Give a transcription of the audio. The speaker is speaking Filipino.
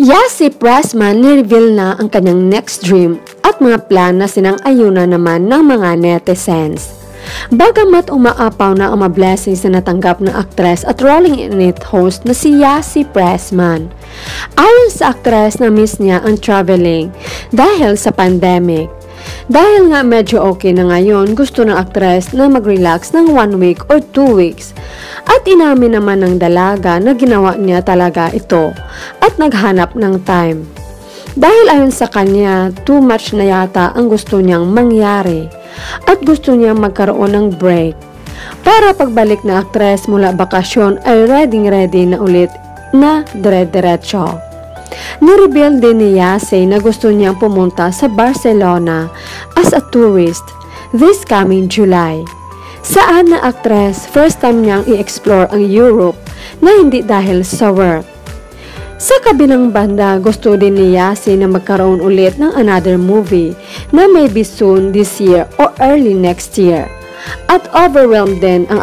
Yasi Pressman ni-reveal na ang kanyang next dream at mga plan na sinang-ayunan naman ng mga netizens. Bagamat umaapaw na ang mga blessings na natanggap ng aktres at Rolling in It host na si Yasi Pressman. Ayon sa aktres na miss niya ang traveling dahil sa pandemic. Dahil nga medyo okay na ngayon, gusto ng aktres na mag-relax ng 1 week or 2 weeks. At inamin naman ng dalaga na ginawa niya talaga ito at naghanap ng time. Dahil ayon sa kanya, too much na yata ang gusto niyang mangyari at gusto niyang magkaroon ng break. Para pagbalik na aktres mula bakasyon ay ready na ulit na dire-diretso. Nireveal din ni Yasi na gusto niyang pumunta sa Barcelona as a tourist this coming July. Saan na aktres, first time niyang i-explore ang Europe na hindi dahil sa work. Sa kabilang banda, gusto din ni Yasi na magkaroon ulit ng another movie na maybe soon this year or early next year. At overwhelmed din ang